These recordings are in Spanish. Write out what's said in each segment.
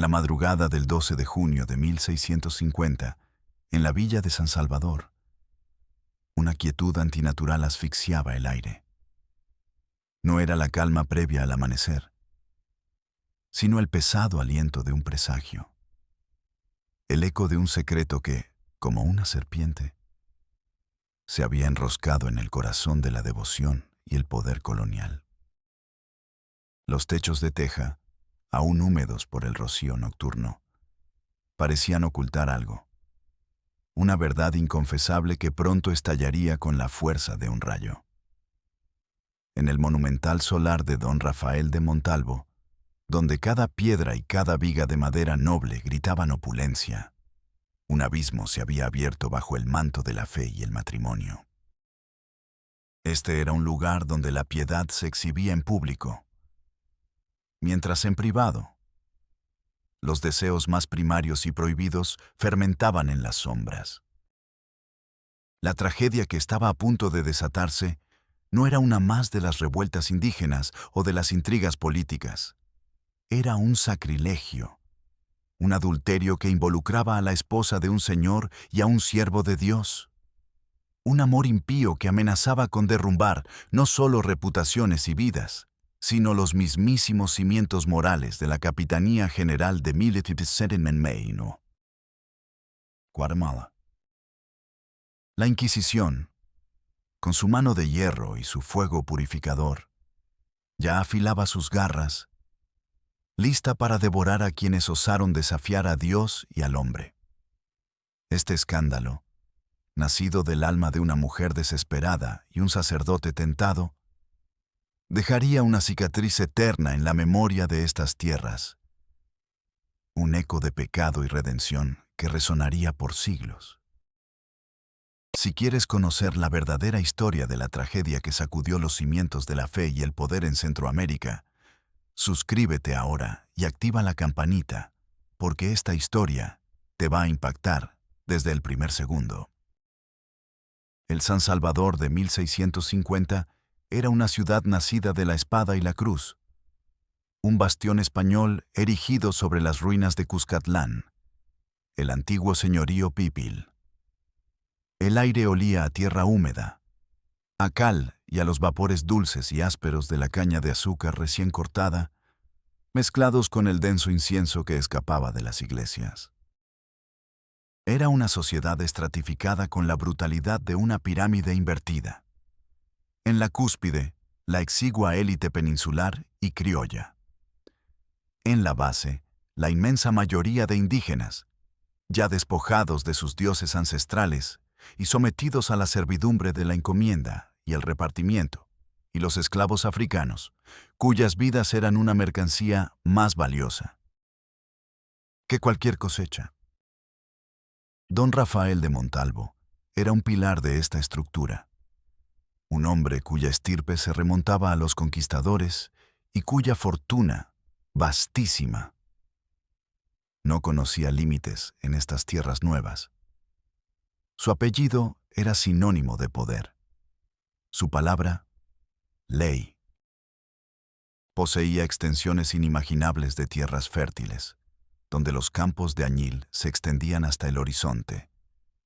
la madrugada del 12 de junio de 1650, en la villa de San Salvador, una quietud antinatural asfixiaba el aire. No era la calma previa al amanecer, sino el pesado aliento de un presagio, el eco de un secreto que, como una serpiente, se había enroscado en el corazón de la devoción y el poder colonial. Los techos de teja, aún húmedos por el rocío nocturno, parecían ocultar algo, una verdad inconfesable que pronto estallaría con la fuerza de un rayo. En el monumental solar de don Rafael de Montalvo, donde cada piedra y cada viga de madera noble gritaban opulencia, un abismo se había abierto bajo el manto de la fe y el matrimonio. Este era un lugar donde la piedad se exhibía en público, mientras en privado, los deseos más primarios y prohibidos fermentaban en las sombras. La tragedia que estaba a punto de desatarse no era una más de las revueltas indígenas o de las intrigas políticas. Era un sacrilegio, un adulterio que involucraba a la esposa de un señor y a un siervo de Dios. Un amor impío que amenazaba con derrumbar no solo reputaciones y vidas, sino los mismísimos cimientos morales de la Capitanía General de Military Settlement Maine, Guatemala. La Inquisición, con su mano de hierro y su fuego purificador, ya afilaba sus garras, lista para devorar a quienes osaron desafiar a Dios y al hombre. Este escándalo, nacido del alma de una mujer desesperada y un sacerdote tentado, dejaría una cicatriz eterna en la memoria de estas tierras, un eco de pecado y redención que resonaría por siglos. Si quieres conocer la verdadera historia de la tragedia que sacudió los cimientos de la fe y el poder en Centroamérica, suscríbete ahora y activa la campanita, porque esta historia te va a impactar desde el primer segundo. El San Salvador de 1650 era una ciudad nacida de la espada y la cruz, un bastión español erigido sobre las ruinas de Cuscatlán, el antiguo señorío Pipil. El aire olía a tierra húmeda, a cal y a los vapores dulces y ásperos de la caña de azúcar recién cortada, mezclados con el denso incienso que escapaba de las iglesias. Era una sociedad estratificada con la brutalidad de una pirámide invertida. En la cúspide, la exigua élite peninsular y criolla. En la base, la inmensa mayoría de indígenas, ya despojados de sus dioses ancestrales y sometidos a la servidumbre de la encomienda y el repartimiento, y los esclavos africanos, cuyas vidas eran una mercancía más valiosa que cualquier cosecha. Don Rafael de Montalvo era un pilar de esta estructura, un hombre cuya estirpe se remontaba a los conquistadores y cuya fortuna, vastísima, no conocía límites en estas tierras nuevas. Su apellido era sinónimo de poder. Su palabra, ley. Poseía extensiones inimaginables de tierras fértiles, donde los campos de añil se extendían hasta el horizonte,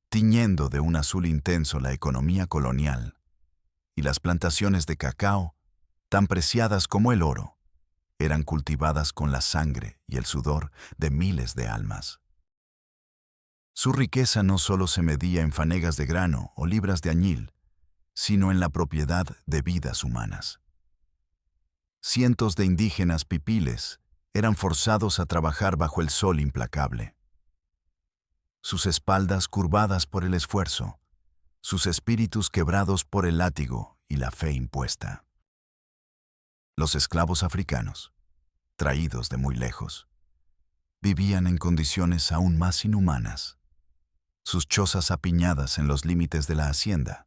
tiñendo de un azul intenso la economía colonial, y las plantaciones de cacao, tan preciadas como el oro, eran cultivadas con la sangre y el sudor de miles de almas. Su riqueza no solo se medía en fanegas de grano o libras de añil, sino en la propiedad de vidas humanas. Cientos de indígenas pipiles eran forzados a trabajar bajo el sol implacable. Sus espaldas curvadas por el esfuerzo, sus espíritus quebrados por el látigo y la fe impuesta. Los esclavos africanos, traídos de muy lejos, vivían en condiciones aún más inhumanas, sus chozas apiñadas en los límites de la hacienda,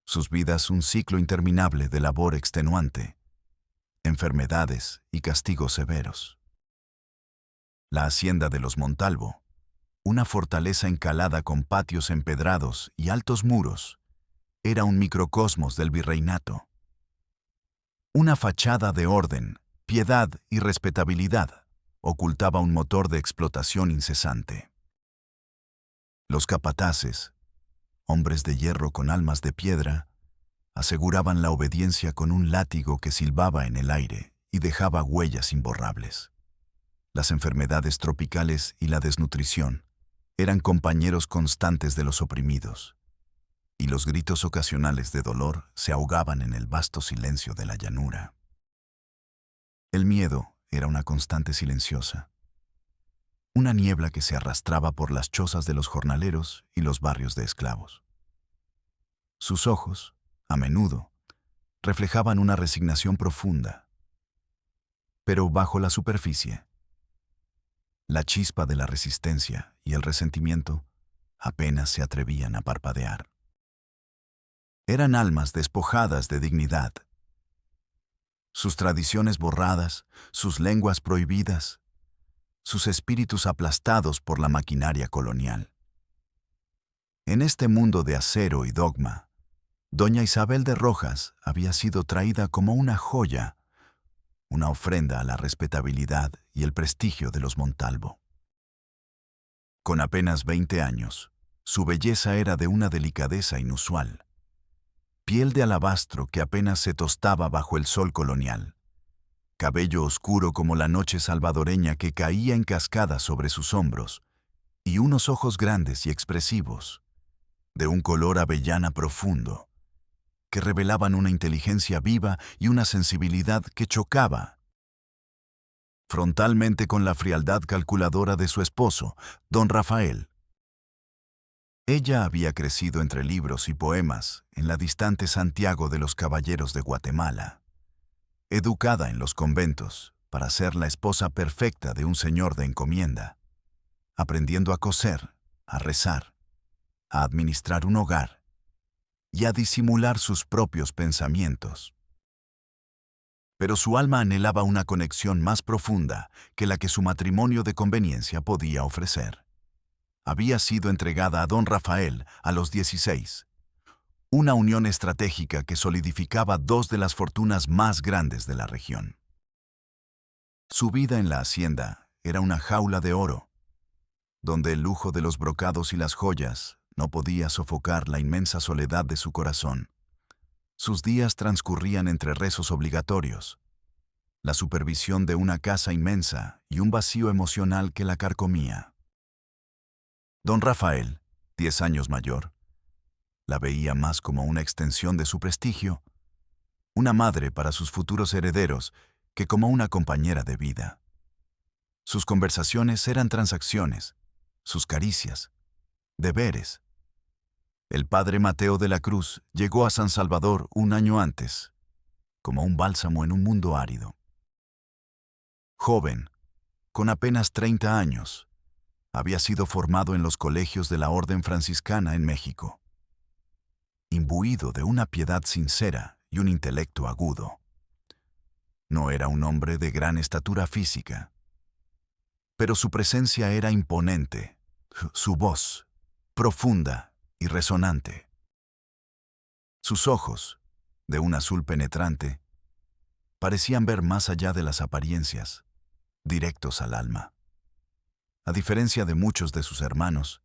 sus vidas un ciclo interminable de labor extenuante, enfermedades y castigos severos. La hacienda de los Montalvo, una fortaleza encalada con patios empedrados y altos muros, era un microcosmos del virreinato. Una fachada de orden, piedad y respetabilidad, ocultaba un motor de explotación incesante. Los capataces, hombres de hierro con almas de piedra, aseguraban la obediencia con un látigo que silbaba en el aire y dejaba huellas imborrables. Las enfermedades tropicales y la desnutrición eran compañeros constantes de los oprimidos, y los gritos ocasionales de dolor se ahogaban en el vasto silencio de la llanura. El miedo era una constante silenciosa, una niebla que se arrastraba por las chozas de los jornaleros y los barrios de esclavos. Sus ojos, a menudo, reflejaban una resignación profunda, pero bajo la superficie, la chispa de la resistencia y el resentimiento apenas se atrevían a parpadear. Eran almas despojadas de dignidad, sus tradiciones borradas, sus lenguas prohibidas, sus espíritus aplastados por la maquinaria colonial. En este mundo de acero y dogma, doña Isabel de Rojas había sido traída como una joya, una ofrenda a la respetabilidad y el prestigio de los Montalvo. Con apenas 20 años, su belleza era de una delicadeza inusual. Piel de alabastro que apenas se tostaba bajo el sol colonial, cabello oscuro como la noche salvadoreña que caía en cascada sobre sus hombros, y unos ojos grandes y expresivos, de un color avellana profundo, que revelaban una inteligencia viva y una sensibilidad que chocaba frontalmente con la frialdad calculadora de su esposo, don Rafael. Ella había crecido entre libros y poemas en la distante Santiago de los Caballeros de Guatemala, educada en los conventos para ser la esposa perfecta de un señor de encomienda, aprendiendo a coser, a rezar, a administrar un hogar y a disimular sus propios pensamientos. Pero su alma anhelaba una conexión más profunda que la que su matrimonio de conveniencia podía ofrecer. Había sido entregada a don Rafael a los 16, una unión estratégica que solidificaba dos de las fortunas más grandes de la región. Su vida en la hacienda era una jaula de oro, donde el lujo de los brocados y las joyas no podía sofocar la inmensa soledad de su corazón. Sus días transcurrían entre rezos obligatorios, la supervisión de una casa inmensa y un vacío emocional que la carcomía. Don Rafael, 10 años mayor, la veía más como una extensión de su prestigio, una madre para sus futuros herederos, que como una compañera de vida. Sus conversaciones eran transacciones, sus caricias, deberes. El padre Mateo de la Cruz llegó a San Salvador un año antes, como un bálsamo en un mundo árido. Joven, con apenas 30 años, había sido formado en los colegios de la Orden Franciscana en México, imbuido de una piedad sincera y un intelecto agudo. No era un hombre de gran estatura física, pero su presencia era imponente, su voz, profunda y resonante. Sus ojos, de un azul penetrante, parecían ver más allá de las apariencias, directos al alma. A diferencia de muchos de sus hermanos,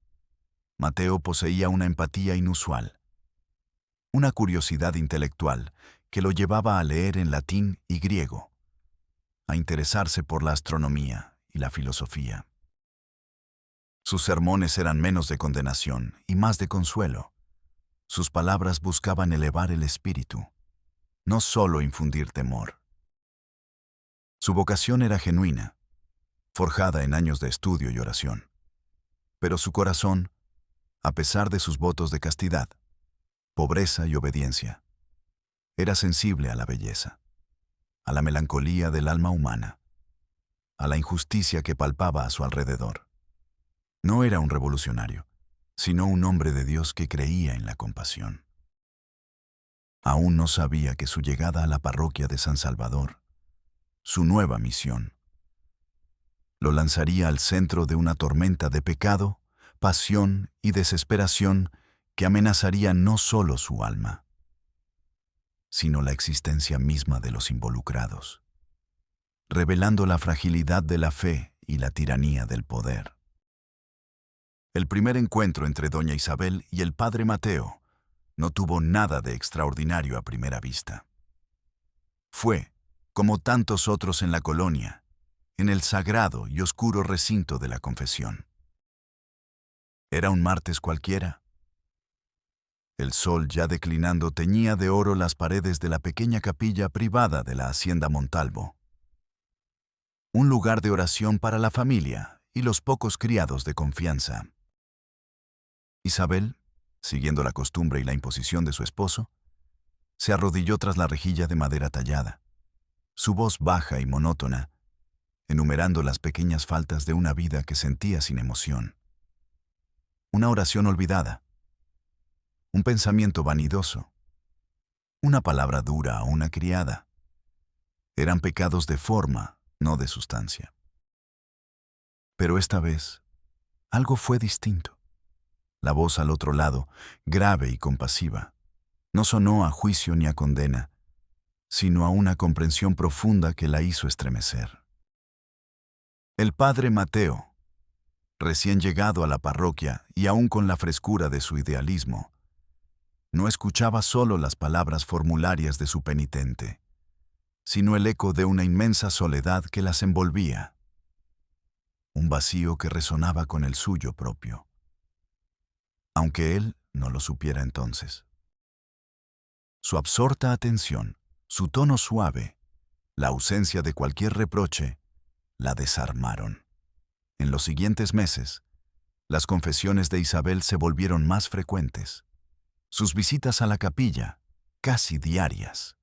Mateo poseía una empatía inusual, una curiosidad intelectual que lo llevaba a leer en latín y griego, a interesarse por la astronomía y la filosofía. Sus sermones eran menos de condenación y más de consuelo. Sus palabras buscaban elevar el espíritu, no solo infundir temor. Su vocación era genuina, forjada en años de estudio y oración. Pero su corazón, a pesar de sus votos de castidad, pobreza y obediencia, era sensible a la belleza, a la melancolía del alma humana, a la injusticia que palpaba a su alrededor. No era un revolucionario, sino un hombre de Dios que creía en la compasión. Aún no sabía que su llegada a la parroquia de San Salvador, su nueva misión, lo lanzaría al centro de una tormenta de pecado, pasión y desesperación que amenazaría no solo su alma, sino la existencia misma de los involucrados. revelando la fragilidad de la fe y la tiranía del poder. El primer encuentro entre doña Isabel y el padre Mateo no tuvo nada de extraordinario a primera vista. Fue, como tantos otros en la colonia, en el sagrado y oscuro recinto de la confesión. Era un martes cualquiera. El sol ya declinando teñía de oro las paredes de la pequeña capilla privada de la hacienda Montalvo. Un lugar de oración para la familia y los pocos criados de confianza. Isabel, siguiendo la costumbre y la imposición de su esposo, se arrodilló tras la rejilla de madera tallada, su voz baja y monótona, enumerando las pequeñas faltas de una vida que sentía sin emoción. Una oración olvidada, un pensamiento vanidoso, una palabra dura a una criada. Eran pecados de forma, no de sustancia. Pero esta vez, algo fue distinto. La voz al otro lado, grave y compasiva, no sonó a juicio ni a condena, sino a una comprensión profunda que la hizo estremecer. El padre Mateo, recién llegado a la parroquia y aún con la frescura de su idealismo, no escuchaba solo las palabras formularias de su penitente, sino el eco de una inmensa soledad que las envolvía, un vacío que resonaba con el suyo propio, aunque él no lo supiera entonces. Su absorta atención, su tono suave, la ausencia de cualquier reproche, la desarmaron. En los siguientes meses, las confesiones de Isabel se volvieron más frecuentes, sus visitas a la capilla, casi diarias.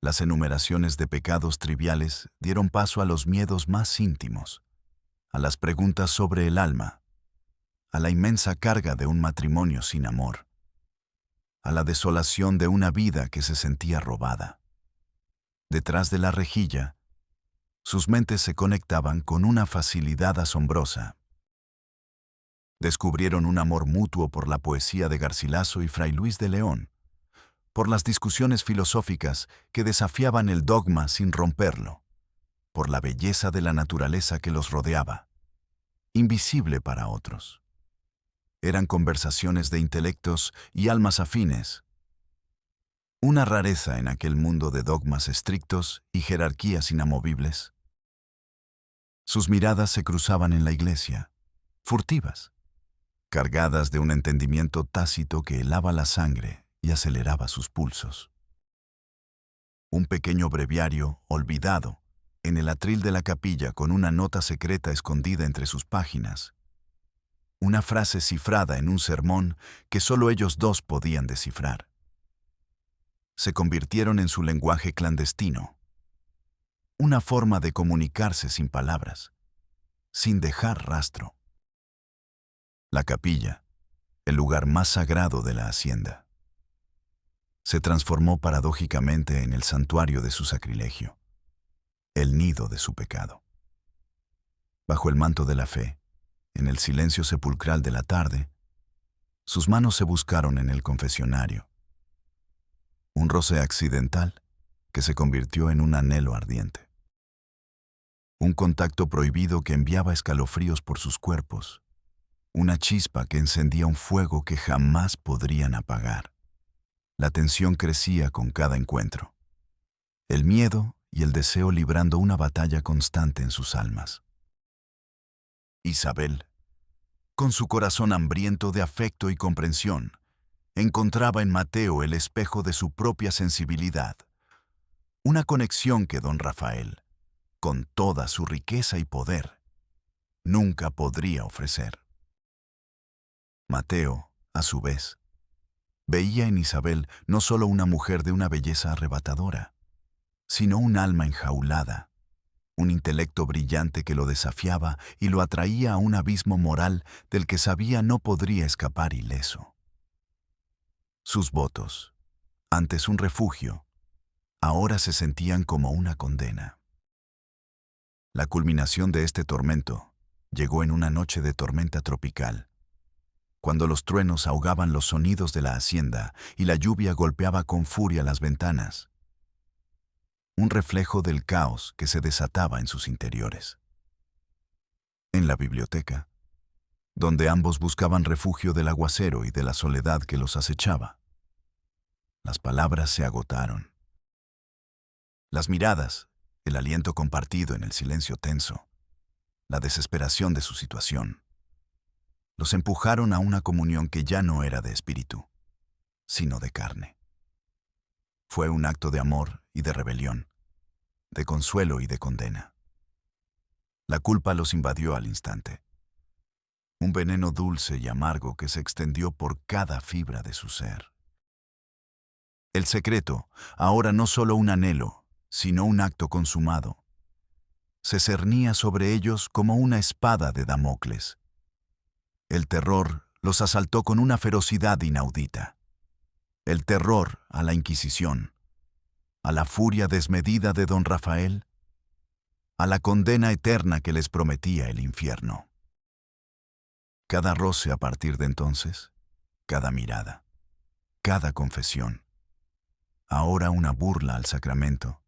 Las enumeraciones de pecados triviales dieron paso a los miedos más íntimos, a las preguntas sobre el alma, a la inmensa carga de un matrimonio sin amor, a la desolación de una vida que se sentía robada. Detrás de la rejilla, sus mentes se conectaban con una facilidad asombrosa. Descubrieron un amor mutuo por la poesía de Garcilaso y Fray Luis de León, por las discusiones filosóficas que desafiaban el dogma sin romperlo, por la belleza de la naturaleza que los rodeaba, invisible para otros. Eran conversaciones de intelectos y almas afines, una rareza en aquel mundo de dogmas estrictos y jerarquías inamovibles. Sus miradas se cruzaban en la iglesia, furtivas, cargadas de un entendimiento tácito que helaba la sangre y aceleraba sus pulsos. Un pequeño breviario, olvidado, en el atril de la capilla con una nota secreta escondida entre sus páginas. Una frase cifrada en un sermón que solo ellos dos podían descifrar. Se convirtieron en su lenguaje clandestino. Una forma de comunicarse sin palabras, sin dejar rastro. La capilla, el lugar más sagrado de la hacienda, se transformó paradójicamente en el santuario de su sacrilegio, el nido de su pecado. Bajo el manto de la fe, en el silencio sepulcral de la tarde, sus manos se buscaron en el confesionario. Un roce accidental que se convirtió en un anhelo ardiente. Un contacto prohibido que enviaba escalofríos por sus cuerpos. Una chispa que encendía un fuego que jamás podrían apagar. La tensión crecía con cada encuentro. El miedo y el deseo librando una batalla constante en sus almas. Isabel, con su corazón hambriento de afecto y comprensión, encontraba en Mateo el espejo de su propia sensibilidad. Una conexión que don Rafael, con toda su riqueza y poder, nunca podría ofrecer. Mateo, a su vez, veía en Isabel no solo una mujer de una belleza arrebatadora, sino un alma enjaulada, un intelecto brillante que lo desafiaba y lo atraía a un abismo moral del que sabía no podría escapar ileso. Sus votos, antes un refugio, ahora se sentían como una condena. La culminación de este tormento llegó en una noche de tormenta tropical, cuando los truenos ahogaban los sonidos de la hacienda y la lluvia golpeaba con furia las ventanas. un reflejo del caos que se desataba en sus interiores. En la biblioteca, donde ambos buscaban refugio del aguacero y de la soledad que los acechaba, las palabras se agotaron. Las miradas, el aliento compartido en el silencio tenso, la desesperación de su situación, los empujaron a una comunión que ya no era de espíritu, sino de carne. Fue un acto de amor y de rebelión, de consuelo y de condena. La culpa los invadió al instante, un veneno dulce y amargo que se extendió por cada fibra de su ser. El secreto, ahora no solo un anhelo, sino un acto consumado, se cernía sobre ellos como una espada de Damocles. El terror los asaltó con una ferocidad inaudita. El terror a la Inquisición, a la furia desmedida de don Rafael, a la condena eterna que les prometía el infierno. Cada roce a partir de entonces, cada mirada, cada confesión, ahora una burla al sacramento,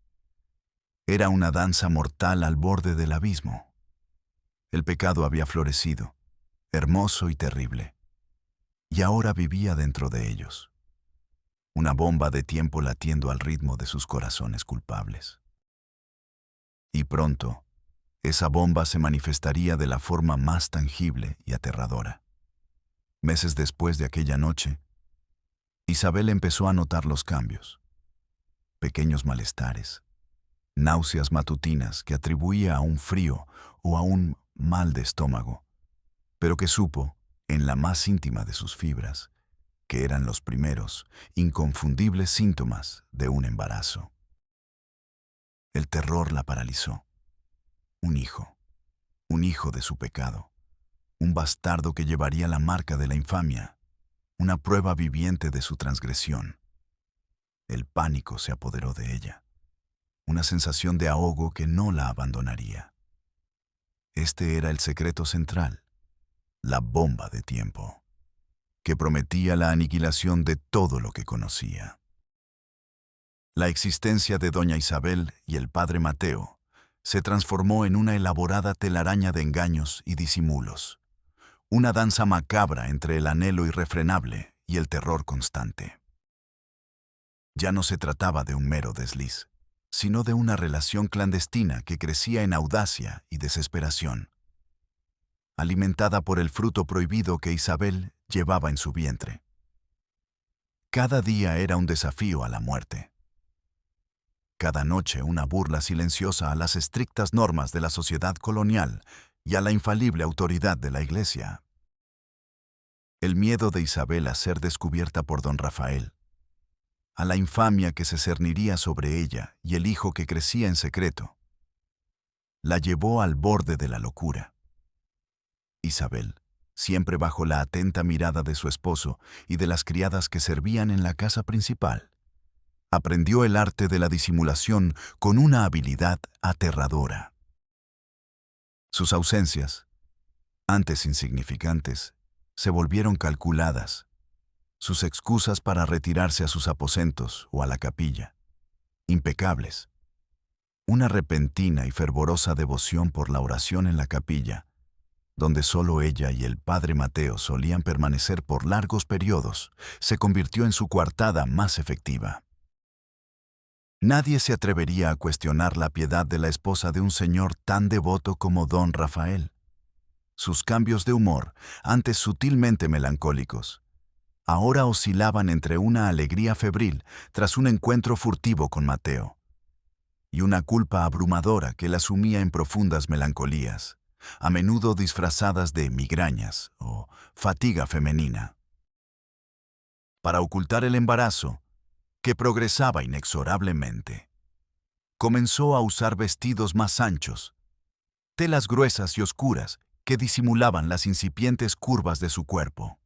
era una danza mortal al borde del abismo. El pecado había florecido, hermoso y terrible, y ahora vivía dentro de ellos, una bomba de tiempo latiendo al ritmo de sus corazones culpables. Y pronto, esa bomba se manifestaría de la forma más tangible y aterradora. Meses después de aquella noche, Isabel empezó a notar los cambios, pequeños malestares, náuseas matutinas que atribuía a un frío o a un mal de estómago, pero que supo, en la más íntima de sus fibras, que eran los primeros, inconfundibles síntomas de un embarazo. El terror la paralizó. Un hijo de su pecado, un bastardo que llevaría la marca de la infamia, una prueba viviente de su transgresión. El pánico se apoderó de ella, una sensación de ahogo que no la abandonaría. Este era el secreto central, la bomba de tiempo, que prometía la aniquilación de todo lo que conocía. La existencia de doña Isabel y el padre Mateo se transformó en una elaborada telaraña de engaños y disimulos, una danza macabra entre el anhelo irrefrenable y el terror constante. Ya no se trataba de un mero desliz, sino de una relación clandestina que crecía en audacia y desesperación, alimentada por el fruto prohibido que Isabel llevaba en su vientre. Cada día era un desafío a la muerte. Cada noche una burla silenciosa a las estrictas normas de la sociedad colonial y a la infalible autoridad de la Iglesia. El miedo de Isabel a ser descubierta por don Rafael, a la infamia que se cerniría sobre ella y el hijo que crecía en secreto, la llevó al borde de la locura. Isabel, siempre bajo la atenta mirada de su esposo y de las criadas que servían en la casa principal, aprendió el arte de la disimulación con una habilidad aterradora. Sus ausencias, antes insignificantes, se volvieron calculadas, sus excusas para retirarse a sus aposentos o a la capilla, impecables. Una repentina y fervorosa devoción por la oración en la capilla, donde solo ella y el padre Mateo solían permanecer por largos periodos, se convirtió en su coartada más efectiva. Nadie se atrevería a cuestionar la piedad de la esposa de un señor tan devoto como don Rafael. Sus cambios de humor, antes sutilmente melancólicos, ahora oscilaban entre una alegría febril tras un encuentro furtivo con Mateo y una culpa abrumadora que la sumía en profundas melancolías, a menudo disfrazadas de migrañas o fatiga femenina. Para ocultar el embarazo, que progresaba inexorablemente, comenzó a usar vestidos más anchos, telas gruesas y oscuras que disimulaban las incipientes curvas de su cuerpo.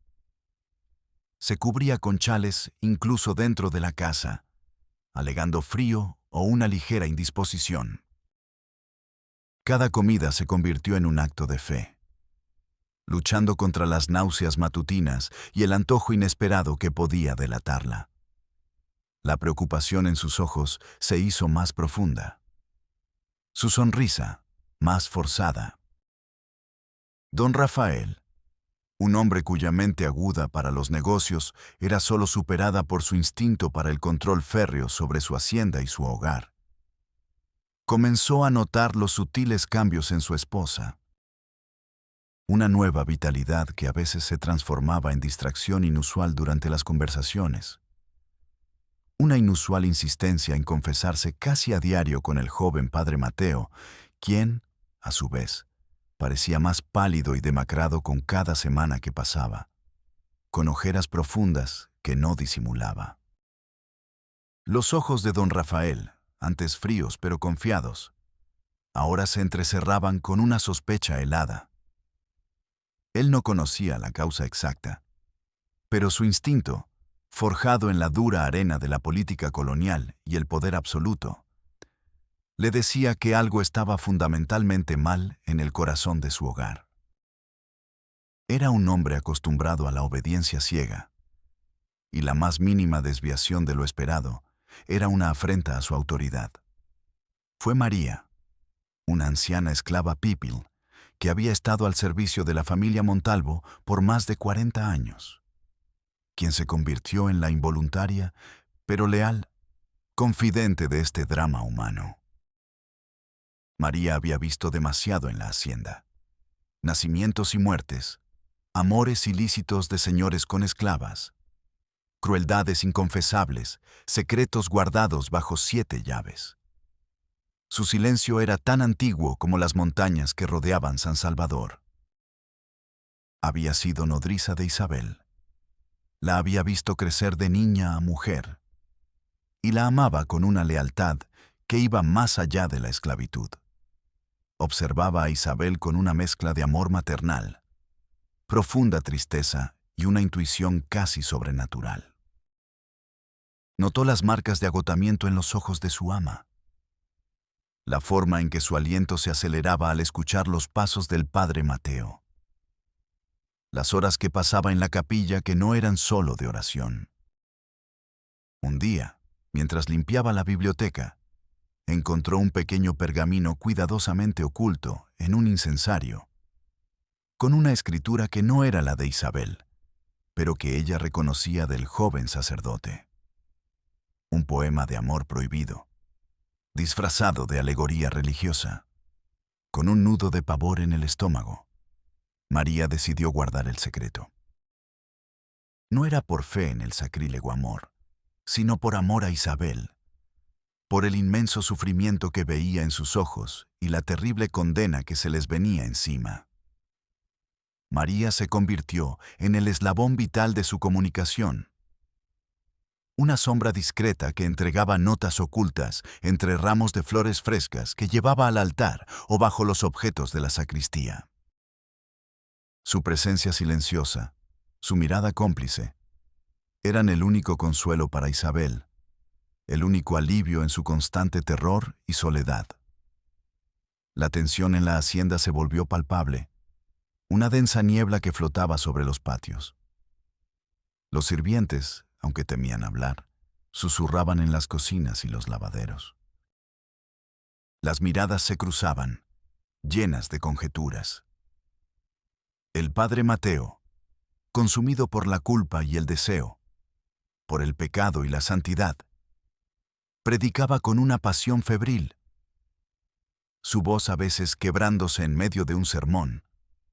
Se cubría con chales incluso dentro de la casa, alegando frío o una ligera indisposición. Cada comida se convirtió en un acto de fe, luchando contra las náuseas matutinas y el antojo inesperado que podía delatarla. La preocupación en sus ojos se hizo más profunda. Su sonrisa, más forzada. Don Rafael, un hombre cuya mente aguda para los negocios era solo superada por su instinto para el control férreo sobre su hacienda y su hogar, comenzó a notar los sutiles cambios en su esposa. Una nueva vitalidad que a veces se transformaba en distracción inusual durante las conversaciones. Una inusual insistencia en confesarse casi a diario con el joven padre Mateo, quien, a su vez, parecía más pálido y demacrado con cada semana que pasaba, con ojeras profundas que no disimulaba. Los ojos de don Rafael, antes fríos pero confiados, ahora se entrecerraban con una sospecha helada. Él no conocía la causa exacta, pero su instinto, forjado en la dura arena de la política colonial y el poder absoluto, le decía que algo estaba fundamentalmente mal en el corazón de su hogar. Era un hombre acostumbrado a la obediencia ciega, y la más mínima desviación de lo esperado era una afrenta a su autoridad. Fue María, una anciana esclava pípil, que había estado al servicio de la familia Montalvo por más de 40 años, quien se convirtió en la involuntaria, pero leal, confidente de este drama humano. María había visto demasiado en la hacienda. Nacimientos y muertes, amores ilícitos de señores con esclavas, crueldades inconfesables, secretos guardados bajo 7 llaves. Su silencio era tan antiguo como las montañas que rodeaban San Salvador. Había sido nodriza de Isabel. La había visto crecer de niña a mujer, y la amaba con una lealtad que iba más allá de la esclavitud. Observaba a Isabel con una mezcla de amor maternal, profunda tristeza y una intuición casi sobrenatural. Notó las marcas de agotamiento en los ojos de su ama, la forma en que su aliento se aceleraba al escuchar los pasos del padre Mateo, las horas que pasaba en la capilla que no eran solo de oración. Un día, mientras limpiaba la biblioteca, encontró un pequeño pergamino cuidadosamente oculto en un incensario, con una escritura que no era la de Isabel, pero que ella reconocía del joven sacerdote. Un poema de amor prohibido, disfrazado de alegoría religiosa. Con un nudo de pavor en el estómago, María decidió guardar el secreto. No era por fe en el sacrílego amor, sino por amor a Isabel, por el inmenso sufrimiento que veía en sus ojos y la terrible condena que se les venía encima. María se convirtió en el eslabón vital de su comunicación. Una sombra discreta que entregaba notas ocultas entre ramos de flores frescas que llevaba al altar o bajo los objetos de la sacristía. Su presencia silenciosa, su mirada cómplice, eran el único consuelo para Isabel, el único alivio en su constante terror y soledad. La tensión en la hacienda se volvió palpable, una densa niebla que flotaba sobre los patios. Los sirvientes, aunque temían hablar, susurraban en las cocinas y los lavaderos. Las miradas se cruzaban, llenas de conjeturas. El padre Mateo, consumido por la culpa y el deseo, por el pecado y la santidad, predicaba con una pasión febril, su voz a veces quebrándose en medio de un sermón,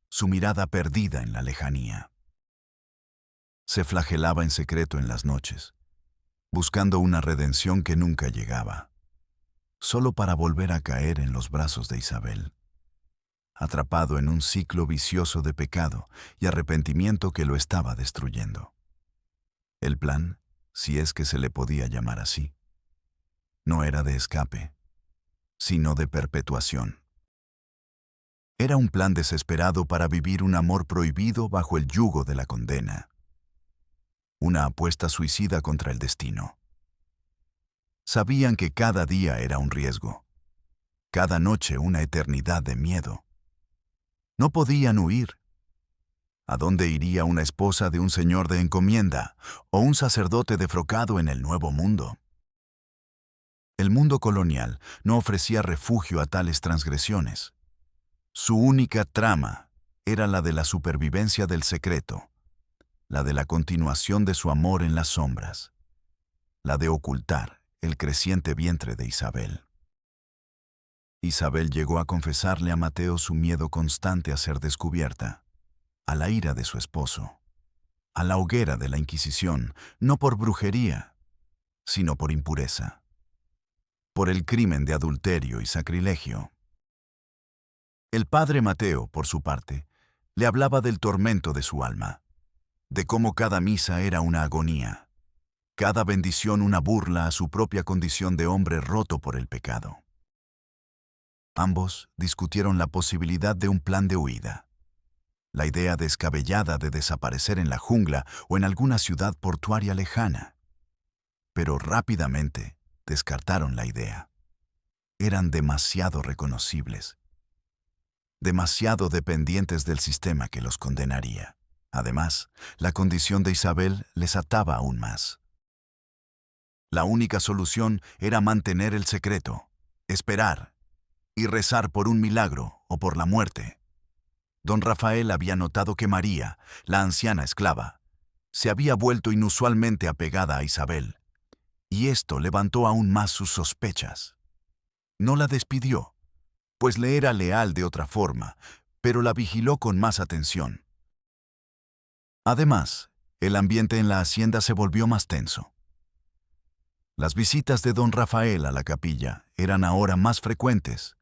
su mirada perdida en la lejanía. Se flagelaba en secreto en las noches, buscando una redención que nunca llegaba, solo para volver a caer en los brazos de Isabel, atrapado en un ciclo vicioso de pecado y arrepentimiento que lo estaba destruyendo. El plan, si es que se le podía llamar así, no era de escape, sino de perpetuación. Era un plan desesperado para vivir un amor prohibido bajo el yugo de la condena. Una apuesta suicida contra el destino. Sabían que cada día era un riesgo, cada noche una eternidad de miedo. No podían huir. ¿A dónde iría una esposa de un señor de encomienda o un sacerdote defrocado en el Nuevo Mundo? El mundo colonial no ofrecía refugio a tales transgresiones. Su única trama era la de la supervivencia del secreto, la de la continuación de su amor en las sombras, la de ocultar el creciente vientre de Isabel. Isabel llegó a confesarle a Mateo su miedo constante a ser descubierta, a la ira de su esposo, a la hoguera de la Inquisición, no por brujería, sino por impureza, por el crimen de adulterio y sacrilegio. El padre Mateo, por su parte, le hablaba del tormento de su alma, de cómo cada misa era una agonía, cada bendición una burla a su propia condición de hombre roto por el pecado. Ambos discutieron la posibilidad de un plan de huida, la idea descabellada de desaparecer en la jungla o en alguna ciudad portuaria lejana. Pero rápidamente descartaron la idea. Eran demasiado reconocibles, demasiado dependientes del sistema que los condenaría. Además, la condición de Isabel les ataba aún más. La única solución era mantener el secreto, esperar y rezar por un milagro o por la muerte. Don Rafael había notado que María, la anciana esclava, se había vuelto inusualmente apegada a Isabel, y esto levantó aún más sus sospechas. No la despidió, pues le era leal de otra forma, pero la vigiló con más atención. Además, el ambiente en la hacienda se volvió más tenso. Las visitas de don Rafael a la capilla eran ahora más frecuentes.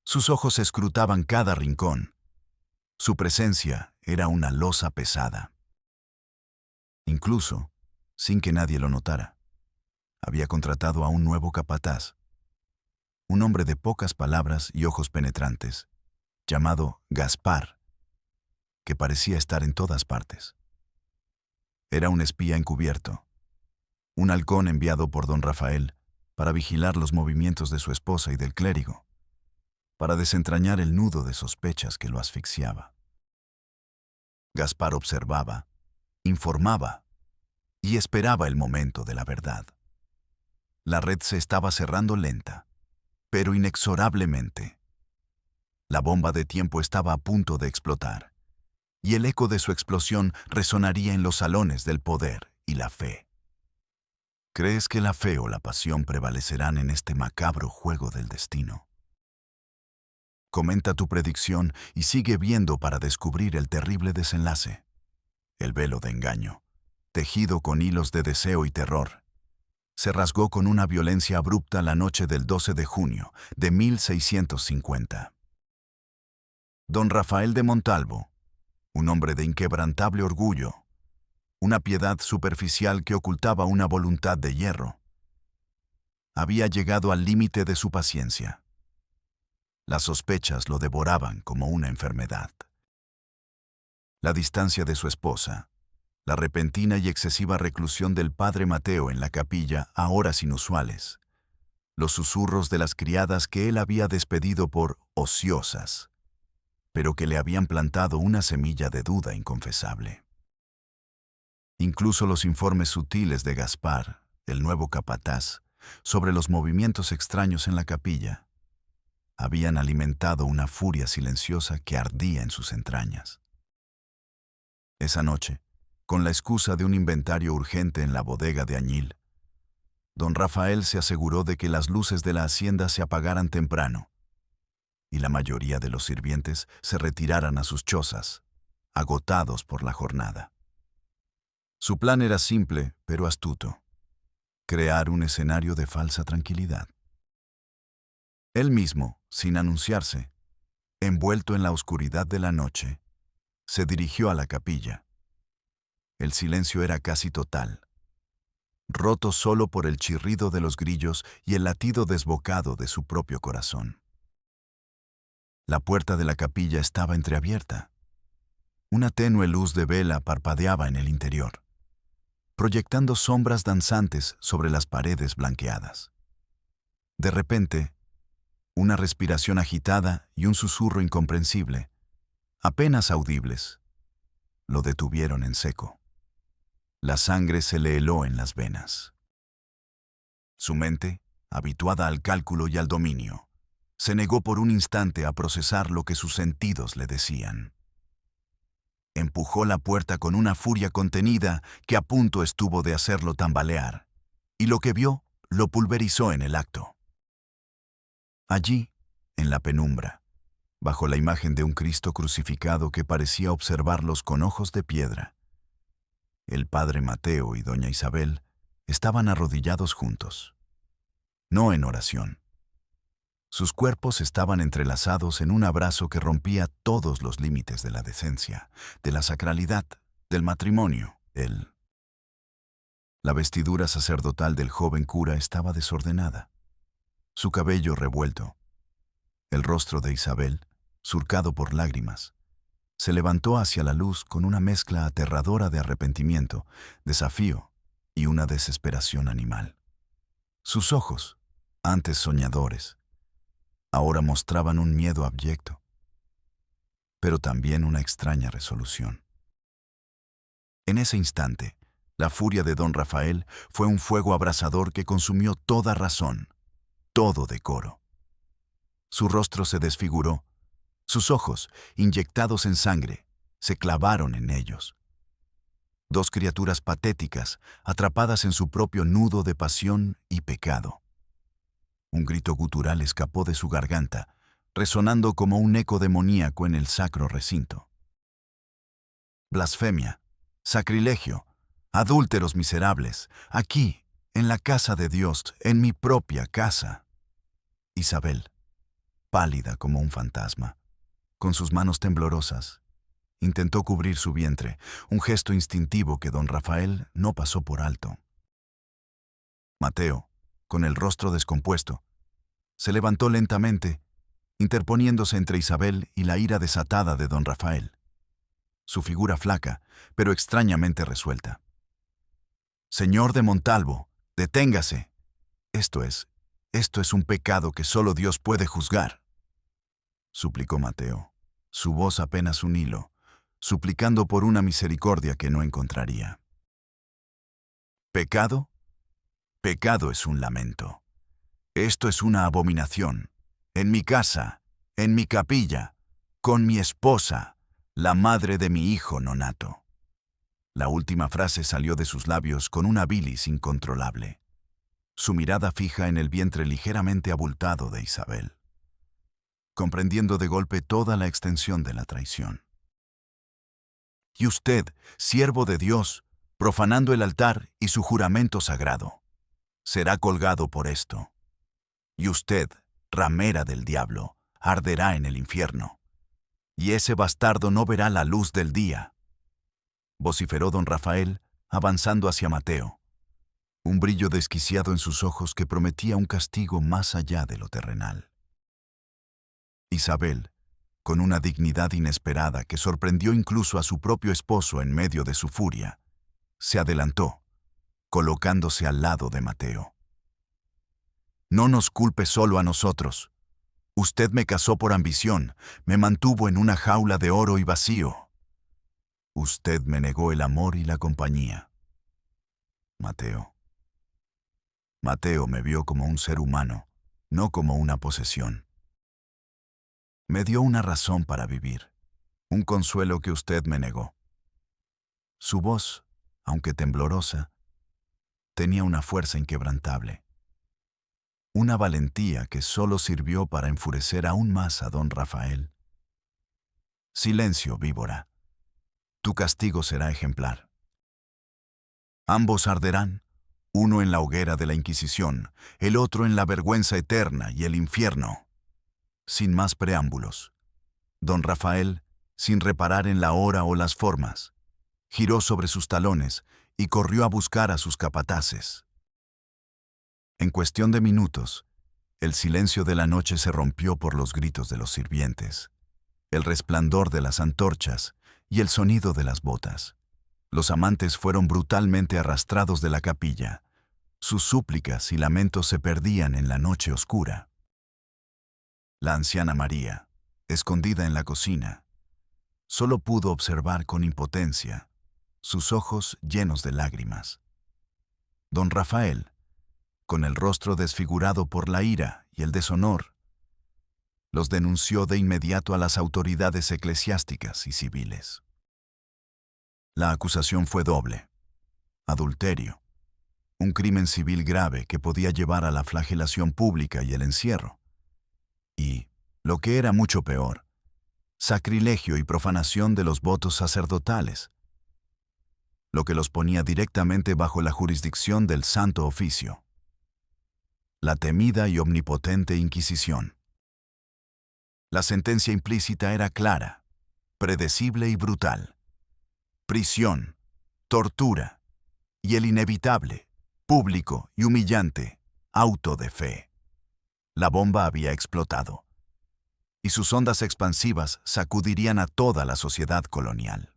Sus ojos escrutaban cada rincón. Su presencia era una losa pesada. Incluso, sin que nadie lo notara, había contratado a un nuevo capataz, un hombre de pocas palabras y ojos penetrantes, llamado Gaspar, que parecía estar en todas partes. Era un espía encubierto, un halcón enviado por don Rafael para vigilar los movimientos de su esposa y del clérigo, para desentrañar el nudo de sospechas que lo asfixiaba. Gaspar observaba, informaba y esperaba el momento de la verdad. La red se estaba cerrando lenta, pero inexorablemente. La bomba de tiempo estaba a punto de explotar, y el eco de su explosión resonaría en los salones del poder y la fe. ¿Crees que la fe o la pasión prevalecerán en este macabro juego del destino? Comenta tu predicción y sigue viendo para descubrir el terrible desenlace. El velo de engaño, tejido con hilos de deseo y terror, se rasgó con una violencia abrupta la noche del 12 de junio de 1650. Don Rafael de Montalvo, un hombre de inquebrantable orgullo, una piedad superficial que ocultaba una voluntad de hierro, había llegado al límite de su paciencia. Las sospechas lo devoraban como una enfermedad. La distancia de su esposa, la repentina y excesiva reclusión del padre Mateo en la capilla a horas inusuales, los susurros de las criadas que él había despedido por ociosas, pero que le habían plantado una semilla de duda inconfesable. Incluso los informes sutiles de Gaspar, el nuevo capataz, sobre los movimientos extraños en la capilla, habían alimentado una furia silenciosa que ardía en sus entrañas. Esa noche, con la excusa de un inventario urgente en la bodega de añil, don Rafael se aseguró de que las luces de la hacienda se apagaran temprano y la mayoría de los sirvientes se retiraran a sus chozas, agotados por la jornada. Su plan era simple, pero astuto: crear un escenario de falsa tranquilidad. Él mismo, sin anunciarse, envuelto en la oscuridad de la noche, se dirigió a la capilla. El silencio era casi total, roto solo por el chirrido de los grillos y el latido desbocado de su propio corazón. La puerta de la capilla estaba entreabierta. Una tenue luz de vela parpadeaba en el interior, proyectando sombras danzantes sobre las paredes blanqueadas. De repente, una respiración agitada y un susurro incomprensible, apenas audibles, lo detuvieron en seco. La sangre se le heló en las venas. Su mente, habituada al cálculo y al dominio, se negó por un instante a procesar lo que sus sentidos le decían. Empujó la puerta con una furia contenida que a punto estuvo de hacerlo tambalear, y lo que vio lo pulverizó en el acto. Allí, en la penumbra, bajo la imagen de un Cristo crucificado que parecía observarlos con ojos de piedra, el padre Mateo y doña Isabel estaban arrodillados juntos, no en oración. Sus cuerpos estaban entrelazados en un abrazo que rompía todos los límites de la decencia, de la sacralidad, del matrimonio. La vestidura sacerdotal del joven cura estaba desordenada, su cabello revuelto. El rostro de Isabel, surcado por lágrimas, se levantó hacia la luz con una mezcla aterradora de arrepentimiento, desafío y una desesperación animal. Sus ojos, antes soñadores, ahora mostraban un miedo abyecto, pero también una extraña resolución. En ese instante, la furia de don Rafael fue un fuego abrasador que consumió toda razón, todo decoro. Su rostro se desfiguró, sus ojos, inyectados en sangre, se clavaron en ellos. Dos criaturas patéticas, atrapadas en su propio nudo de pasión y pecado. Un grito gutural escapó de su garganta, resonando como un eco demoníaco en el sacro recinto. Blasfemia, sacrilegio, adúlteros miserables, aquí, en la casa de Dios, en mi propia casa. Isabel, pálida como un fantasma, con sus manos temblorosas, intentó cubrir su vientre, un gesto instintivo que don Rafael no pasó por alto. Mateo, con el rostro descompuesto, se levantó lentamente, interponiéndose entre Isabel y la ira desatada de don Rafael. Su figura flaca, pero extrañamente resuelta. «Señor de Montalvo, deténgase. Esto es un pecado que solo Dios puede juzgar», suplicó Mateo, su voz apenas un hilo, suplicando por una misericordia que no encontraría. ¿Pecado? Pecado es un lamento. Esto es una abominación. En mi casa, en mi capilla, con mi esposa, la madre de mi hijo nonato. La última frase salió de sus labios con una bilis incontrolable, su mirada fija en el vientre ligeramente abultado de Isabel, comprendiendo de golpe toda la extensión de la traición. Y usted, siervo de Dios, profanando el altar y su juramento sagrado, será colgado por esto. Y usted, ramera del diablo, arderá en el infierno. Y ese bastardo no verá la luz del día, vociferó don Rafael, avanzando hacia Mateo, un brillo desquiciado en sus ojos que prometía un castigo más allá de lo terrenal. Isabel, con una dignidad inesperada que sorprendió incluso a su propio esposo en medio de su furia, se adelantó, colocándose al lado de Mateo. «No nos culpe solo a nosotros. Usted me casó por ambición, me mantuvo en una jaula de oro y vacío. Usted me negó el amor y la compañía. Mateo. Mateo me vio como un ser humano, no como una posesión. Me dio una razón para vivir, un consuelo que usted me negó». Su voz, aunque temblorosa, tenía una fuerza inquebrantable. Una valentía que solo sirvió para enfurecer aún más a don Rafael. «Silencio, víbora. Tu castigo será ejemplar. Ambos arderán, uno en la hoguera de la Inquisición, el otro en la vergüenza eterna y el infierno». Sin más preámbulos, don Rafael, sin reparar en la hora o las formas, giró sobre sus talones y corrió a buscar a sus capataces. En cuestión de minutos, el silencio de la noche se rompió por los gritos de los sirvientes, el resplandor de las antorchas y el sonido de las botas. Los amantes fueron brutalmente arrastrados de la capilla. Sus súplicas y lamentos se perdían en la noche oscura. La anciana María, escondida en la cocina, Solo pudo observar con impotencia, sus ojos llenos de lágrimas. Don Rafael, con el rostro desfigurado por la ira y el deshonor, los denunció de inmediato a las autoridades eclesiásticas y civiles. La acusación fue doble: adulterio, un crimen civil grave que podía llevar a la flagelación pública y el encierro, y, lo que era mucho peor, sacrilegio y profanación de los votos sacerdotales, lo que los ponía directamente bajo la jurisdicción del Santo Oficio. La temida y omnipotente Inquisición. La sentencia implícita era clara, predecible y brutal: prisión, tortura y el inevitable, público y humillante, auto de fe. La bomba había explotado, y sus ondas expansivas sacudirían a toda la sociedad colonial.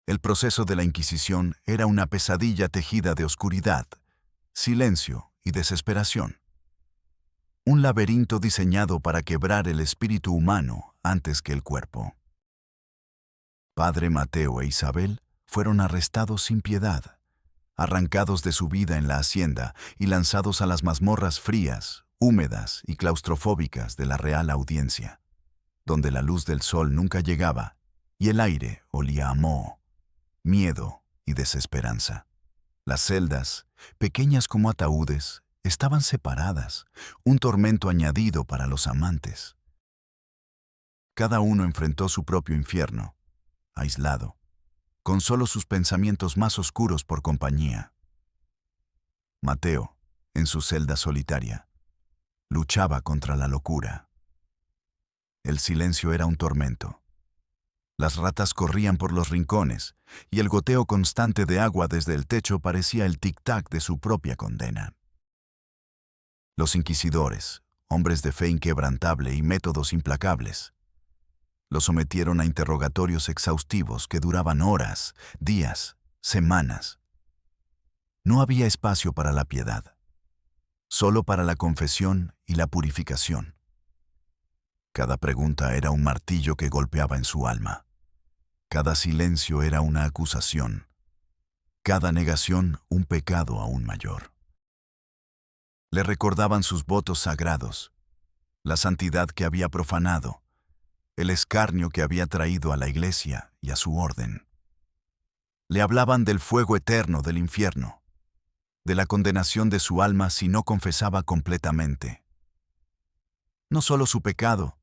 El proceso de la Inquisición era una pesadilla tejida de oscuridad, silencio y desesperación. Un laberinto diseñado para quebrar el espíritu humano antes que el cuerpo. Padre Mateo e Isabel fueron arrestados sin piedad, arrancados de su vida en la hacienda y lanzados a las mazmorras frías, húmedas y claustrofóbicas de la Real Audiencia, donde la luz del sol nunca llegaba y el aire olía a moho, miedo y desesperanza. Las celdas, pequeñas como ataúdes, estaban separadas, un tormento añadido para los amantes. Cada uno enfrentó su propio infierno, aislado, con solo sus pensamientos más oscuros por compañía. Mateo, en su celda solitaria, luchaba contra la locura. El silencio era un tormento. Las ratas corrían por los rincones, y el goteo constante de agua desde el techo parecía el tic-tac de su propia condena. Los inquisidores, hombres de fe inquebrantable y métodos implacables, lo sometieron a interrogatorios exhaustivos que duraban horas, días, semanas. No había espacio para la piedad, solo para la confesión y la purificación. Cada pregunta era un martillo que golpeaba en su alma. Cada silencio era una acusación. Cada negación un pecado aún mayor. Le recordaban sus votos sagrados, la santidad que había profanado, el escarnio que había traído a la Iglesia y a su orden. Le hablaban del fuego eterno del infierno, de la condenación de su alma si no confesaba completamente. No solo su pecado,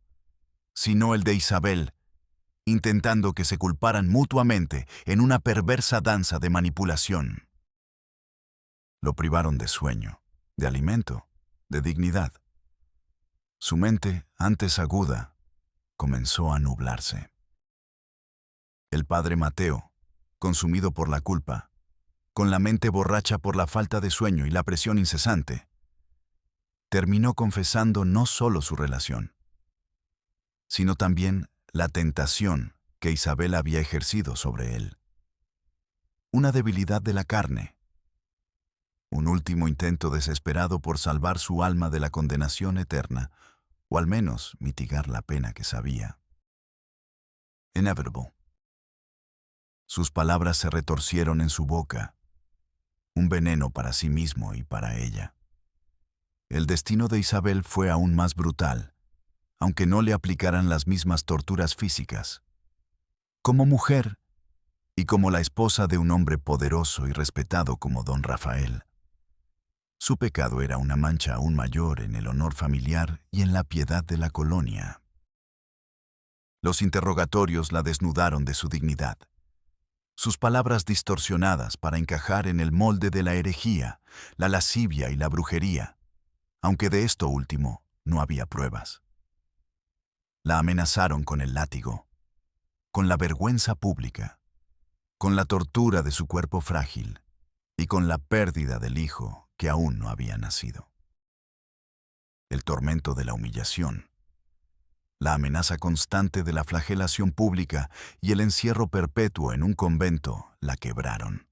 sino el de Isabel, intentando que se culparan mutuamente en una perversa danza de manipulación. Lo privaron de sueño, de alimento, de dignidad. Su mente, antes aguda, comenzó a nublarse. El padre Mateo, consumido por la culpa, con la mente borracha por la falta de sueño y la presión incesante, terminó confesando no solo su relación, sino también la tentación que Isabel había ejercido sobre él. Una debilidad de la carne, un último intento desesperado por salvar su alma de la condenación eterna, o al menos mitigar la pena que sabía. Inevitable. Sus palabras se retorcieron en su boca, un veneno para sí mismo y para ella. El destino de Isabel fue aún más brutal, aunque no le aplicaran las mismas torturas físicas. Como mujer, y como la esposa de un hombre poderoso y respetado como don Rafael, su pecado era una mancha aún mayor en el honor familiar y en la piedad de la colonia. Los interrogatorios la desnudaron de su dignidad. Sus palabras distorsionadas para encajar en el molde de la herejía, la lascivia y la brujería, aunque de esto último no había pruebas. La amenazaron con el látigo, con la vergüenza pública, con la tortura de su cuerpo frágil y con la pérdida del hijo que aún no había nacido. El tormento de la humillación, la amenaza constante de la flagelación pública y el encierro perpetuo en un convento la quebraron.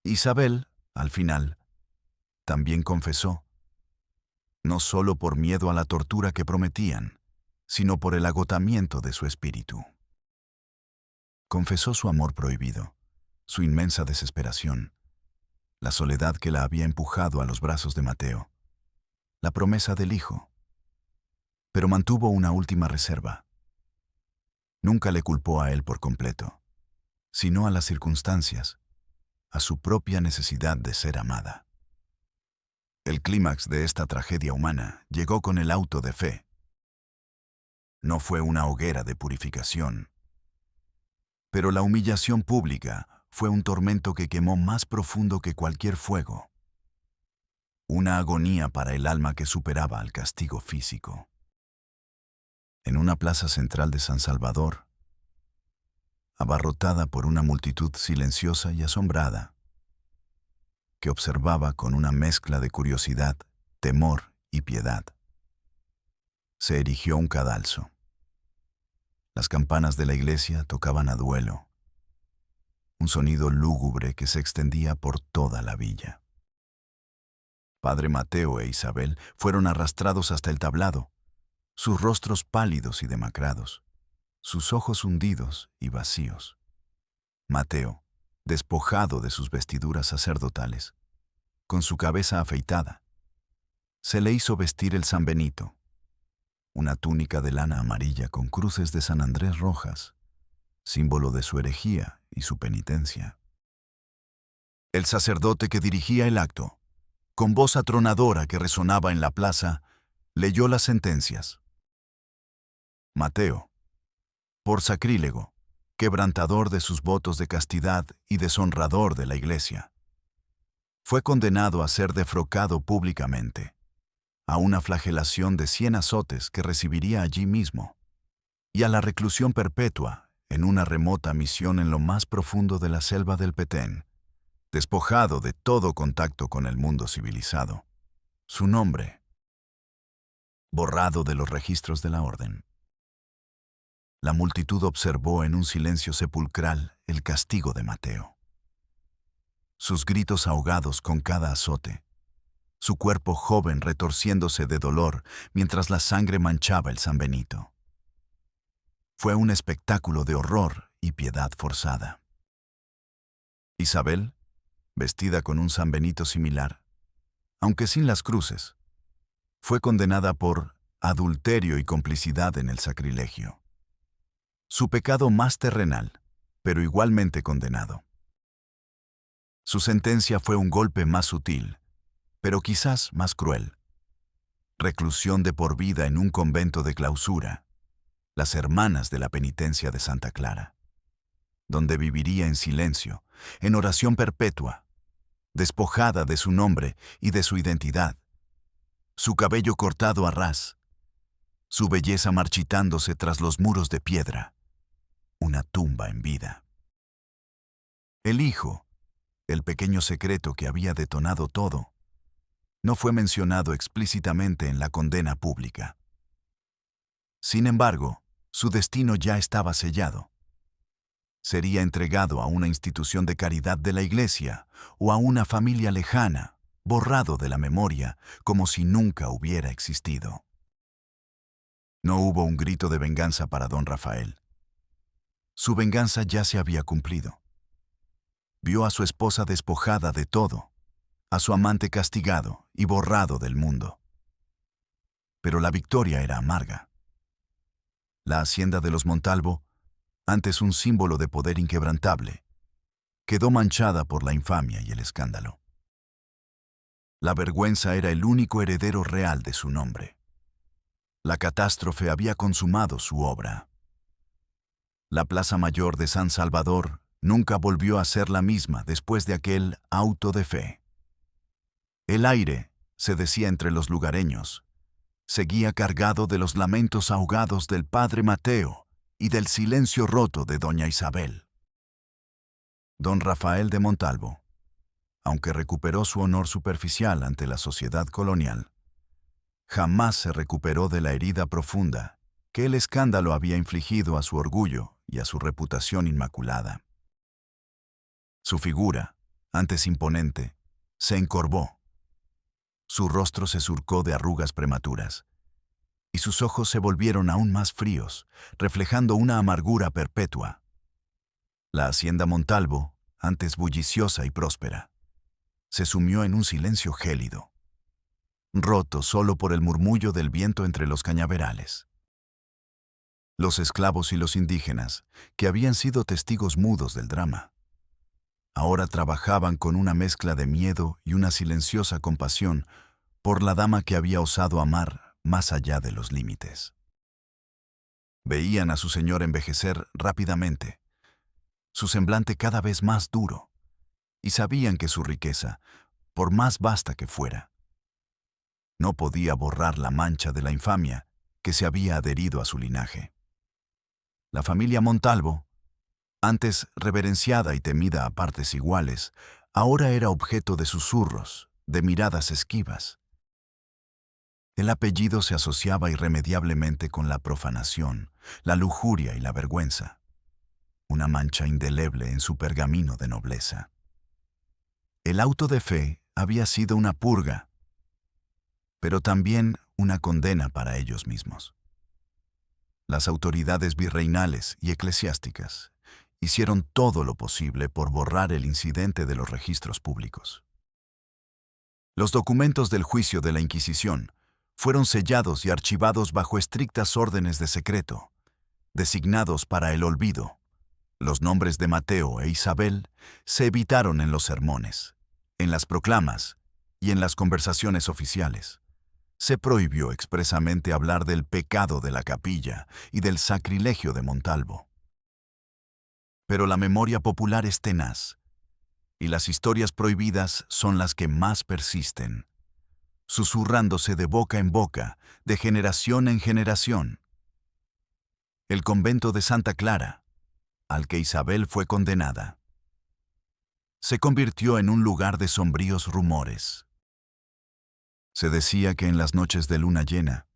Isabel, al final, también confesó, no solo por miedo a la tortura que prometían, sino por el agotamiento de su espíritu. Confesó su amor prohibido, su inmensa desesperación, la soledad que la había empujado a los brazos de Mateo, la promesa del hijo. Pero mantuvo una última reserva. Nunca le culpó a él por completo, sino a las circunstancias, a su propia necesidad de ser amada. El clímax de esta tragedia humana llegó con el auto de fe. No fue una hoguera de purificación, pero la humillación pública fue un tormento que quemó más profundo que cualquier fuego. Una agonía para el alma que superaba al castigo físico. En una plaza central de San Salvador, abarrotada por una multitud silenciosa y asombrada, que observaba con una mezcla de curiosidad, temor y piedad, se erigió un cadalso. Las campanas de la iglesia tocaban a duelo, un sonido lúgubre que se extendía por toda la villa. Padre Mateo e Isabel fueron arrastrados hasta el tablado, sus rostros pálidos y demacrados, sus ojos hundidos y vacíos. Mateo, despojado de sus vestiduras sacerdotales, con su cabeza afeitada, se le hizo vestir el San Benito, una túnica de lana amarilla con cruces de San Andrés rojas, símbolo de su herejía y su penitencia. El sacerdote que dirigía el acto, con voz atronadora que resonaba en la plaza, leyó las sentencias. Mateo, por sacrílego, quebrantador de sus votos de castidad y deshonrador de la Iglesia, fue condenado a ser defrocado públicamente, a una flagelación de 100 azotes que recibiría allí mismo, y a la reclusión perpetua en una remota misión en lo más profundo de la selva del Petén, despojado de todo contacto con el mundo civilizado. Su nombre, borrado de los registros de la orden. La multitud observó en un silencio sepulcral el castigo de Mateo. Sus gritos ahogados con cada azote, su cuerpo joven retorciéndose de dolor mientras la sangre manchaba el San Benito. Fue un espectáculo de horror y piedad forzada. Isabel, vestida con un San Benito similar, aunque sin las cruces, fue condenada por adulterio y complicidad en el sacrilegio. Su pecado más terrenal, pero igualmente condenado. Su sentencia fue un golpe más sutil, pero quizás más cruel. Reclusión de por vida en un convento de clausura, las Hermanas de la Penitencia de Santa Clara, donde viviría en silencio, en oración perpetua, despojada de su nombre y de su identidad, su cabello cortado a ras, su belleza marchitándose tras los muros de piedra, una tumba en vida. El hijo, el pequeño secreto que había detonado todo, no fue mencionado explícitamente en la condena pública. Sin embargo, su destino ya estaba sellado. Sería entregado a una institución de caridad de la Iglesia o a una familia lejana, borrado de la memoria, como si nunca hubiera existido. No hubo un grito de venganza para don Rafael. Su venganza ya se había cumplido. Vio a su esposa despojada de todo, a su amante castigado y borrado del mundo. Pero la victoria era amarga. La hacienda de los Montalvo, antes un símbolo de poder inquebrantable, quedó manchada por la infamia y el escándalo. La vergüenza era el único heredero real de su nombre. La catástrofe había consumado su obra. La Plaza Mayor de San Salvador nunca volvió a ser la misma después de aquel auto de fe. El aire, se decía entre los lugareños, seguía cargado de los lamentos ahogados del padre Mateo y del silencio roto de doña Isabel. Don Rafael de Montalvo, aunque recuperó su honor superficial ante la sociedad colonial, jamás se recuperó de la herida profunda que el escándalo había infligido a su orgullo y a su reputación inmaculada. Su figura, antes imponente, se encorvó. Su rostro se surcó de arrugas prematuras, y sus ojos se volvieron aún más fríos, reflejando una amargura perpetua. La hacienda Montalvo, antes bulliciosa y próspera, se sumió en un silencio gélido, roto solo por el murmullo del viento entre los cañaverales. Los esclavos y los indígenas, que habían sido testigos mudos del drama, ahora trabajaban con una mezcla de miedo y una silenciosa compasión por la dama que había osado amar más allá de los límites. Veían a su señor envejecer rápidamente, su semblante cada vez más duro, y sabían que su riqueza, por más vasta que fuera, no podía borrar la mancha de la infamia que se había adherido a su linaje. La familia Montalvo, antes reverenciada y temida a partes iguales, ahora era objeto de susurros, de miradas esquivas. El apellido se asociaba irremediablemente con la profanación, la lujuria y la vergüenza, una mancha indeleble en su pergamino de nobleza. El auto de fe había sido una purga, pero también una condena para ellos mismos. Las autoridades virreinales y eclesiásticas hicieron todo lo posible por borrar el incidente de los registros públicos. Los documentos del juicio de la Inquisición fueron sellados y archivados bajo estrictas órdenes de secreto, designados para el olvido. Los nombres de Mateo e Isabel se evitaron en los sermones, en las proclamas y en las conversaciones oficiales. Se prohibió expresamente hablar del pecado de la capilla y del sacrilegio de Montalvo. Pero la memoria popular es tenaz, y las historias prohibidas son las que más persisten, susurrándose de boca en boca, de generación en generación. El convento de Santa Clara, al que Isabel fue condenada, se convirtió en un lugar de sombríos rumores. Se decía que en las noches de luna llena,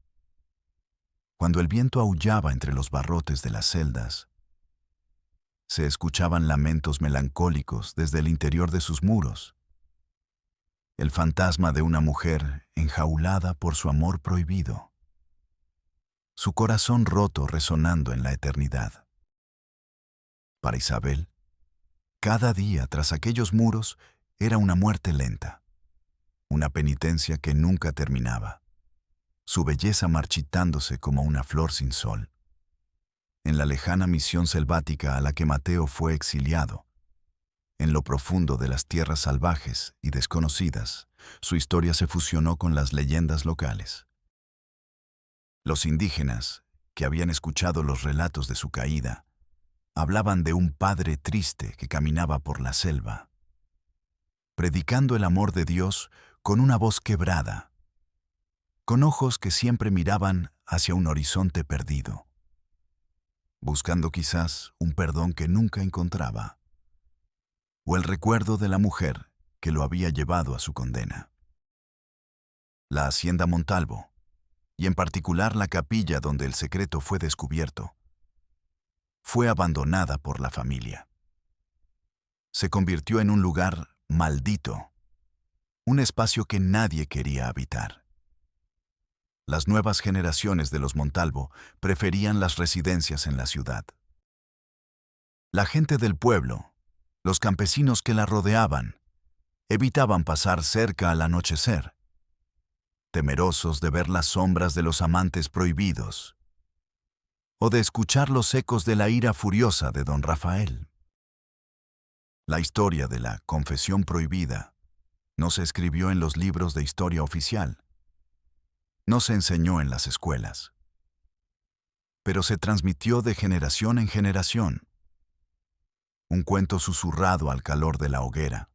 cuando el viento aullaba entre los barrotes de las celdas, se escuchaban lamentos melancólicos desde el interior de sus muros, el fantasma de una mujer enjaulada por su amor prohibido, su corazón roto resonando en la eternidad. Para Isabel, cada día tras aquellos muros era una muerte lenta, una penitencia que nunca terminaba, su belleza marchitándose como una flor sin sol. En la lejana misión selvática a la que Mateo fue exiliado, en lo profundo de las tierras salvajes y desconocidas, su historia se fusionó con las leyendas locales. Los indígenas, que habían escuchado los relatos de su caída, hablaban de un padre triste que caminaba por la selva, predicando el amor de Dios con una voz quebrada, con ojos que siempre miraban hacia un horizonte perdido, buscando quizás un perdón que nunca encontraba, o el recuerdo de la mujer que lo había llevado a su condena. La hacienda Montalvo, y en particular la capilla donde el secreto fue descubierto, fue abandonada por la familia. Se convirtió en un lugar maldito, un espacio que nadie quería habitar. Las nuevas generaciones de los Montalvo preferían las residencias en la ciudad. La gente del pueblo, los campesinos que la rodeaban, evitaban pasar cerca al anochecer, temerosos de ver las sombras de los amantes prohibidos o de escuchar los ecos de la ira furiosa de don Rafael. La historia de la confesión prohibida no se escribió en los libros de historia oficial, no se enseñó en las escuelas, pero se transmitió de generación en generación. Un cuento susurrado al calor de la hoguera.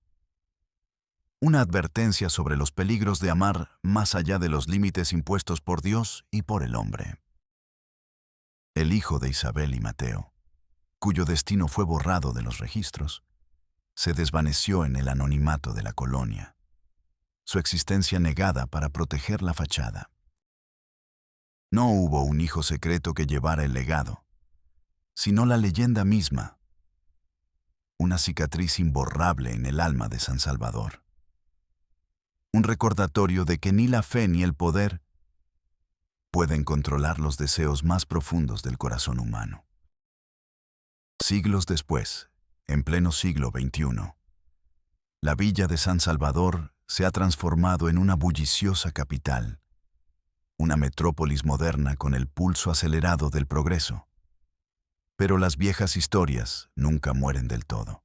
Una advertencia sobre los peligros de amar más allá de los límites impuestos por Dios y por el hombre. El hijo de Isabel y Mateo, cuyo destino fue borrado de los registros, se desvaneció en el anonimato de la colonia, su existencia negada para proteger la fachada. No hubo un hijo secreto que llevara el legado, sino la leyenda misma, una cicatriz imborrable en el alma de San Salvador. Un recordatorio de que ni la fe ni el poder pueden controlar los deseos más profundos del corazón humano. Siglos después, en pleno siglo XXI, la villa de San Salvador se ha transformado en una bulliciosa capital, una metrópolis moderna con el pulso acelerado del progreso. Pero las viejas historias nunca mueren del todo.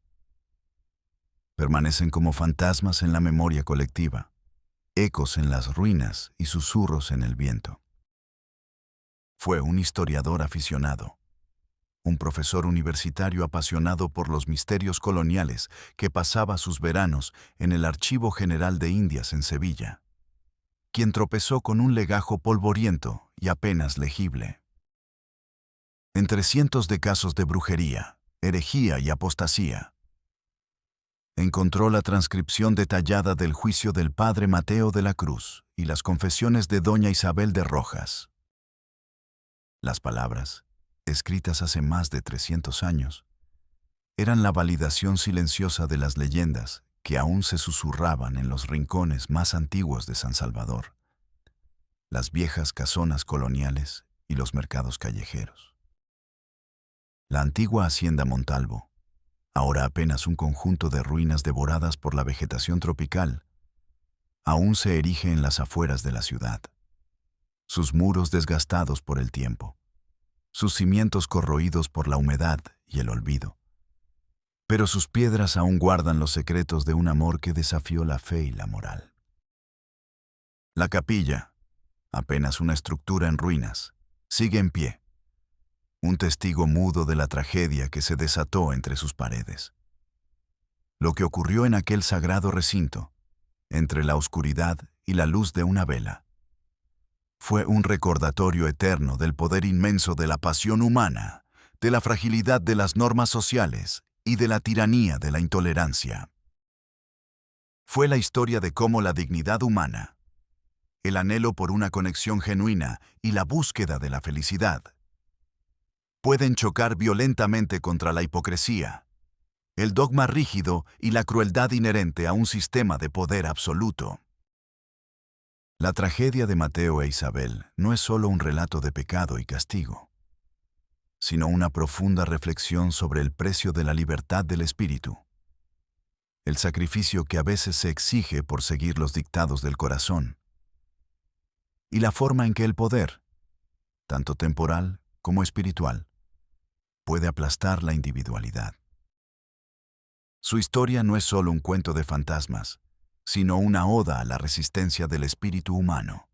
Permanecen como fantasmas en la memoria colectiva, ecos en las ruinas y susurros en el viento. Fue un historiador aficionado, un profesor universitario apasionado por los misterios coloniales que pasaba sus veranos en el Archivo General de Indias en Sevilla, quien tropezó con un legajo polvoriento y apenas legible. Entre cientos de casos de brujería, herejía y apostasía, encontró la transcripción detallada del juicio del padre Mateo de la Cruz y las confesiones de doña Isabel de Rojas. Las palabras, escritas hace más de 300 años, eran la validación silenciosa de las leyendas que aún se susurraban en los rincones más antiguos de San Salvador, las viejas casonas coloniales y los mercados callejeros. La antigua hacienda Montalvo, ahora apenas un conjunto de ruinas devoradas por la vegetación tropical, aún se erige en las afueras de la ciudad. Sus muros desgastados por el tiempo, sus cimientos corroídos por la humedad y el olvido. Pero sus piedras aún guardan los secretos de un amor que desafió la fe y la moral. La capilla, apenas una estructura en ruinas, sigue en pie, un testigo mudo de la tragedia que se desató entre sus paredes. Lo que ocurrió en aquel sagrado recinto, entre la oscuridad y la luz de una vela, fue un recordatorio eterno del poder inmenso de la pasión humana, de la fragilidad de las normas sociales y de la tiranía de la intolerancia. Fue la historia de cómo la dignidad humana, el anhelo por una conexión genuina y la búsqueda de la felicidad, pueden chocar violentamente contra la hipocresía, el dogma rígido y la crueldad inherente a un sistema de poder absoluto. La tragedia de Mateo e Isabel no es solo un relato de pecado y castigo, sino una profunda reflexión sobre el precio de la libertad del espíritu, el sacrificio que a veces se exige por seguir los dictados del corazón, y la forma en que el poder, tanto temporal como espiritual, puede aplastar la individualidad. Su historia no es solo un cuento de fantasmas, sino una oda a la resistencia del espíritu humano,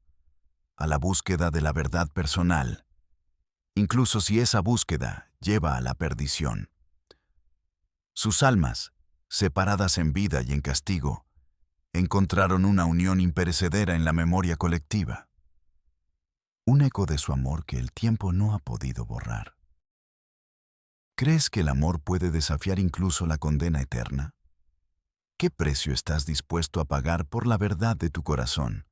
a la búsqueda de la verdad personal, incluso si esa búsqueda lleva a la perdición. Sus almas, separadas en vida y en castigo, encontraron una unión imperecedera en la memoria colectiva, un eco de su amor que el tiempo no ha podido borrar. ¿Crees que el amor puede desafiar incluso la condena eterna? ¿Qué precio estás dispuesto a pagar por la verdad de tu corazón,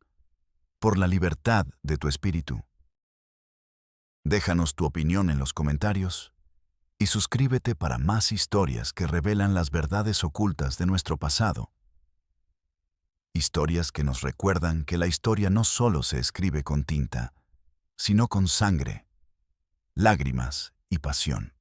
por la libertad de tu espíritu? Déjanos tu opinión en los comentarios y suscríbete para más historias que revelan las verdades ocultas de nuestro pasado. Historias que nos recuerdan que la historia no solo se escribe con tinta, sino con sangre, lágrimas y pasión.